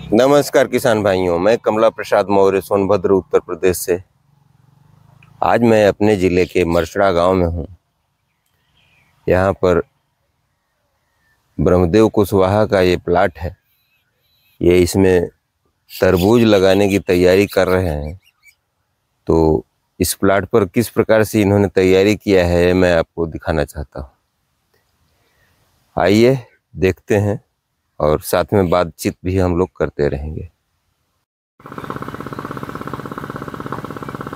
नमस्कार किसान भाइयों, मैं कमला प्रसाद मौर्य सोनभद्र उत्तर प्रदेश से। आज मैं अपने ज़िले के मरसड़ा गांव में हूं। यहां पर ब्रह्मदेव कुशवाहा का ये प्लाट है। ये इसमें तरबूज लगाने की तैयारी कर रहे हैं। तो इस प्लाट पर किस प्रकार से इन्होंने तैयारी किया है मैं आपको दिखाना चाहता हूं। आइए देखते हैं और साथ में बातचीत भी हम लोग करते रहेंगे।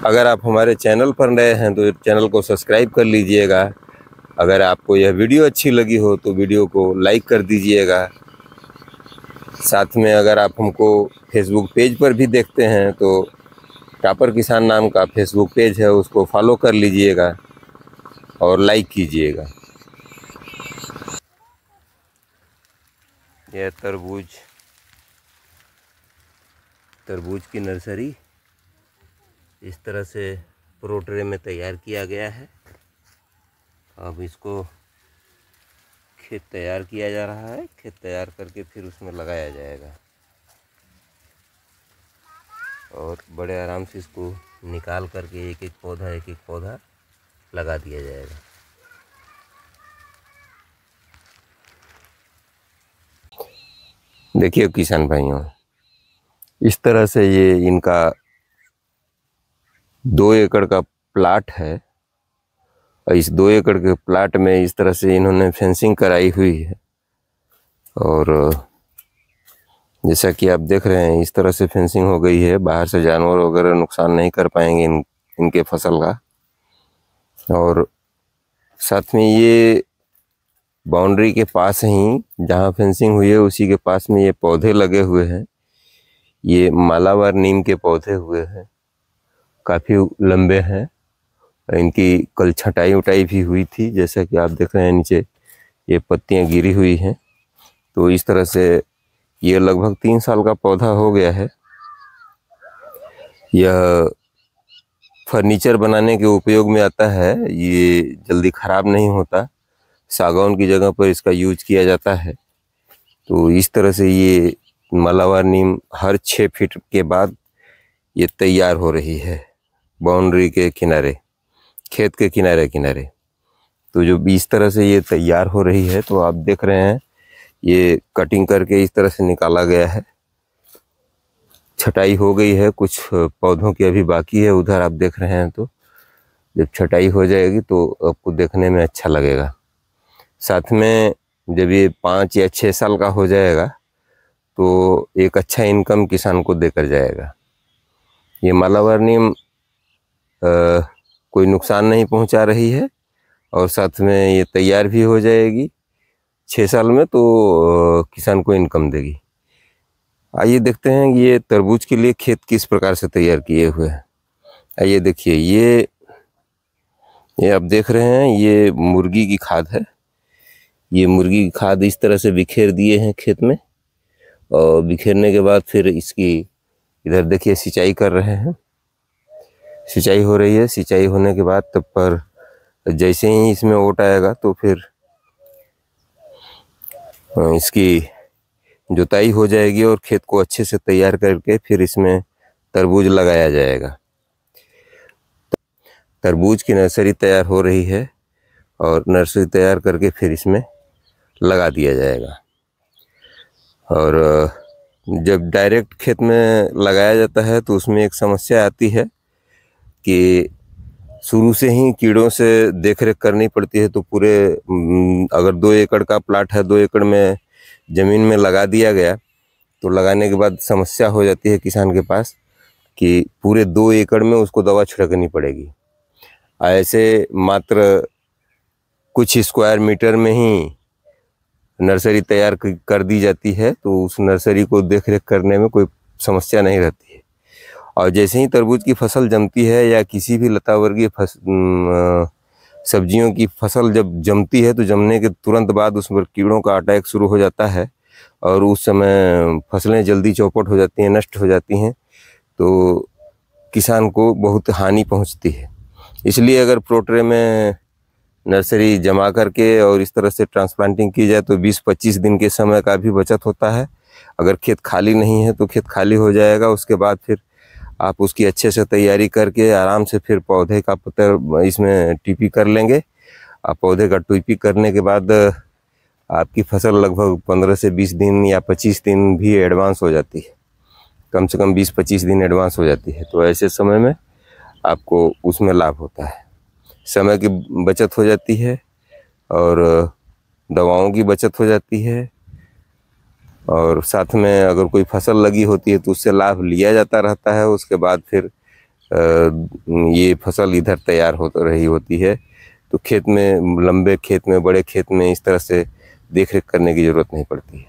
अगर आप हमारे चैनल पर नए हैं तो चैनल को सब्सक्राइब कर लीजिएगा। अगर आपको यह वीडियो अच्छी लगी हो तो वीडियो को लाइक कर दीजिएगा। साथ में अगर आप हमको फेसबुक पेज पर भी देखते हैं तो टापर किसान नाम का फेसबुक पेज है, उसको फॉलो कर लीजिएगा और लाइक कीजिएगा। यह तरबूज की नर्सरी इस तरह से प्रो ट्रे में तैयार किया गया है। अब इसको खेत तैयार किया जा रहा है। खेत तैयार करके फिर उसमें लगाया जाएगा और बड़े आराम से इसको निकाल करके एक एक पौधा लगा दिया जाएगा। देखिए किसान भाइयों, इस तरह से ये इनका 2 एकड़ का प्लाट है और इस 2 एकड़ के प्लाट में इस तरह से इन्होंने फेंसिंग कराई हुई है। और जैसा कि आप देख रहे हैं, इस तरह से फेंसिंग हो गई है, बाहर से जानवर वगैरह नुकसान नहीं कर पाएंगे इनके फसल का। और साथ में ये बाउंड्री के पास ही जहाँ फेंसिंग हुई है उसी के पास में ये पौधे लगे हुए हैं। ये मालाबार नीम के पौधे हुए हैं, काफ़ी लंबे हैं। इनकी कल छटाई उटाई भी हुई थी, जैसा कि आप देख रहे हैं नीचे ये पत्तियां गिरी हुई हैं। तो इस तरह से ये लगभग 3 साल का पौधा हो गया है। यह फर्नीचर बनाने के उपयोग में आता है। ये जल्दी ख़राब नहीं होता। सागौन की जगह पर इसका यूज किया जाता है। तो इस तरह से ये मालाबार नीम हर 6 फीट के बाद ये तैयार हो रही है बाउंड्री के किनारे, खेत के किनारे किनारे। तो जो इस तरह से ये तैयार हो रही है, तो आप देख रहे हैं ये कटिंग करके इस तरह से निकाला गया है। छटाई हो गई है, कुछ पौधों की अभी बाकी है उधर आप देख रहे हैं। तो जब छटाई हो जाएगी तो आपको देखने में अच्छा लगेगा। साथ में जब ये 5 या 6 साल का हो जाएगा तो एक अच्छा इनकम किसान को देकर जाएगा। ये मालाबार नीम कोई नुकसान नहीं पहुंचा रही है और साथ में ये तैयार भी हो जाएगी 6 साल में, तो किसान को इनकम देगी। आइए देखते हैं कि ये तरबूज के लिए खेत किस प्रकार से तैयार किए हुए हैं। आइए देखिए, ये आप देख रहे हैं ये मुर्गी की खाद है। ये मुर्गी की खाद इस तरह से बिखेर दिए हैं खेत में और बिखेरने के बाद फिर इसकी इधर देखिए सिंचाई कर रहे हैं। सिंचाई हो रही है। सिंचाई होने के बाद तब पर जैसे ही इसमें ओट आएगा तो फिर इसकी जुताई हो जाएगी और खेत को अच्छे से तैयार करके फिर इसमें तरबूज लगाया जाएगा। तरबूज की नर्सरी तैयार हो रही है और नर्सरी तैयार करके फिर इसमें लगा दिया जाएगा। और जब डायरेक्ट खेत में लगाया जाता है तो उसमें एक समस्या आती है कि शुरू से ही कीड़ों से देखरेख करनी पड़ती है। तो पूरे अगर 2 एकड़ का प्लाट है, 2 एकड़ में ज़मीन में लगा दिया गया तो लगाने के बाद समस्या हो जाती है किसान के पास कि पूरे 2 एकड़ में उसको दवा छिड़कनी पड़ेगी। ऐसे मात्र कुछ स्क्वायर मीटर में ही नर्सरी तैयार कर दी जाती है, तो उस नर्सरी को देखरेख करने में कोई समस्या नहीं रहती है। और जैसे ही तरबूज की फसल जमती है या किसी भी लता वर्गीय सब्जियों की फसल जब जमती है तो जमने के तुरंत बाद उस पर कीड़ों का अटैक शुरू हो जाता है और उस समय फसलें जल्दी चौपट हो जाती हैं, नष्ट हो जाती हैं। तो किसान को बहुत हानि पहुंचती है। इसलिए अगर प्रो ट्रे में नर्सरी जमा करके और इस तरह से ट्रांसप्लांटिंग की जाए तो 20-25 दिन के समय का भी बचत होता है अगर खेत खाली नहीं है तो खेत खाली हो जाएगा। उसके बाद फिर आप उसकी अच्छे से तैयारी करके आराम से फिर पौधे का पत्तर इसमें टीपी कर लेंगे। पौधे का टीपी करने के बाद आपकी फसल लगभग 15 से 20 दिन या 25 दिन भी एडवांस हो जाती है, कम से कम 20-25 दिन एडवांस हो जाती है। तो ऐसे समय में आपको उसमें लाभ होता है, समय की बचत हो जाती है और दवाओं की बचत हो जाती है, और साथ में अगर कोई फसल लगी होती है तो उससे लाभ लिया जाता रहता है। उसके बाद फिर ये फसल इधर तैयार हो रही होती है। तो खेत में, लंबे खेत में, बड़े खेत में इस तरह से देख रेख करने की ज़रूरत नहीं पड़ती है।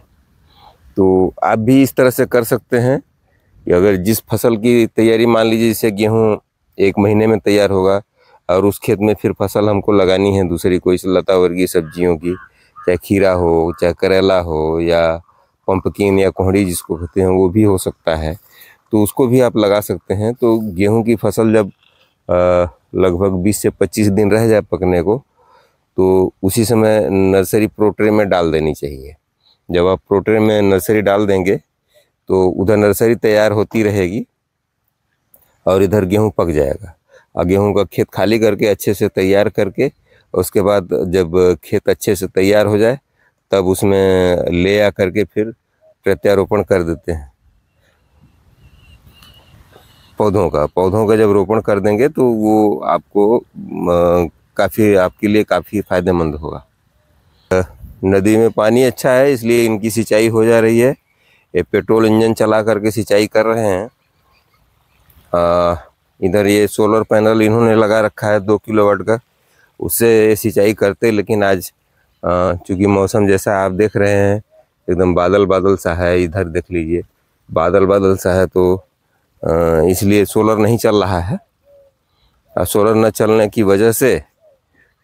तो आप भी इस तरह से कर सकते हैं कि अगर जिस फसल की तैयारी, मान लीजिए जैसे गेहूँ 1 महीने में तैयार होगा और उस खेत में फिर फसल हमको लगानी है दूसरी कोई लता वर्गीय सब्जियों की, चाहे खीरा हो, चाहे करेला हो, या पंपकिन या कोहड़ी जिसको कहते हैं वो भी हो सकता है, तो उसको भी आप लगा सकते हैं। तो गेहूं की फसल जब लगभग 20 से 25 दिन रह जाए पकने को, तो उसी समय नर्सरी प्रोट्रे में डाल देनी चाहिए। जब आप प्रोट्रे में नर्सरी डाल देंगे तो उधर नर्सरी तैयार होती रहेगी और इधर गेहूं पक जाएगा। और गेहूं का खेत खाली करके अच्छे से तैयार करके, उसके बाद जब खेत अच्छे से तैयार हो जाए तब उसमें ले आ करके फिर प्रत्यारोपण कर देते हैं पौधों का जब रोपण कर देंगे तो वो आपको काफ़ी, आपके लिए काफ़ी फायदेमंद होगा। नदी में पानी अच्छा है इसलिए इनकी सिंचाई हो जा रही है। ये पेट्रोल इंजन चला करके सिंचाई कर रहे हैं। इधर ये सोलर पैनल इन्होंने लगा रखा है 2 किलोवाट का, उससे सिंचाई करते। लेकिन आज चूँकि मौसम जैसा आप देख रहे हैं एकदम बादल बादल सा है, इधर देख लीजिए बादल बादल सा है, तो इसलिए सोलर नहीं चल रहा है। सोलर न चलने की वजह से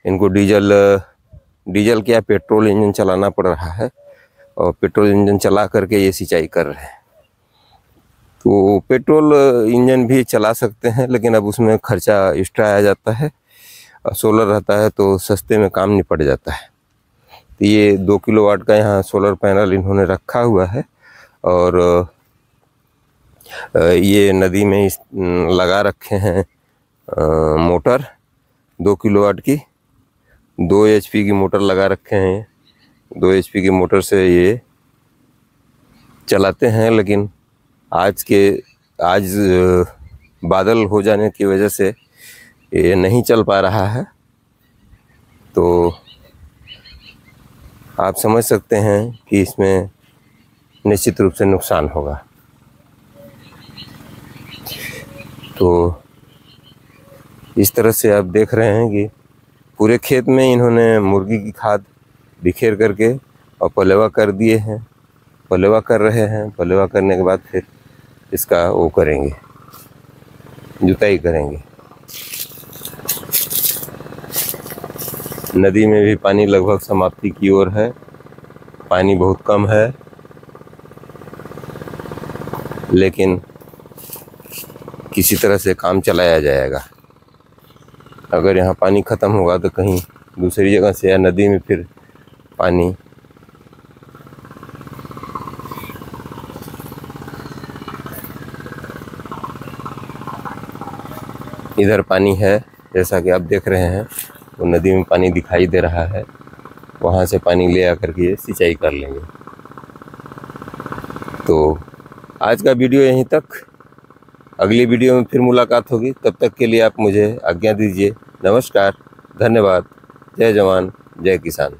इनको डीजल क्या पेट्रोल इंजन चलाना पड़ रहा है, और पेट्रोल इंजन चला करके ये सिंचाई कर रहे हैं। तो पेट्रोल इंजन भी चला सकते हैं लेकिन अब उसमें खर्चा एक्स्ट्रा आ जाता है, और सोलर रहता है तो सस्ते में काम निपट जाता है। तो ये 2 किलोवाट का यहाँ सोलर पैनल इन्होंने रखा हुआ है, और ये नदी में लगा रखे हैं मोटर 2 किलोवाट की, 2 HP की मोटर लगा रखे हैं। 2 HP की मोटर से ये चलाते हैं, लेकिन आज बादल हो जाने की वजह से ये नहीं चल पा रहा है। तो आप समझ सकते हैं कि इसमें निश्चित रूप से नुकसान होगा। तो इस तरह से आप देख रहे हैं कि पूरे खेत में इन्होंने मुर्गी की खाद बिखेर करके और पलेवा कर दिए हैं, पलेवा कर रहे हैं। पलेवा करने के बाद फिर इसका वो करेंगे, जुताई करेंगे। नदी में भी पानी लगभग समाप्ति की ओर है, पानी बहुत कम है, लेकिन किसी तरह से काम चलाया जाएगा। अगर यहाँ पानी ख़त्म होगा तो कहीं दूसरी जगह से या नदी में फिर पानी इधर पानी है, जैसा कि आप देख रहे हैं, तो नदी में पानी दिखाई दे रहा है। वहाँ से पानी ले आकर के सिंचाई कर लेंगे। तो आज का वीडियो यहीं तक, अगली वीडियो में फिर मुलाकात होगी। तब तक के लिए आप मुझे आज्ञा दीजिए। नमस्कार, धन्यवाद, जय जवान, जय किसान।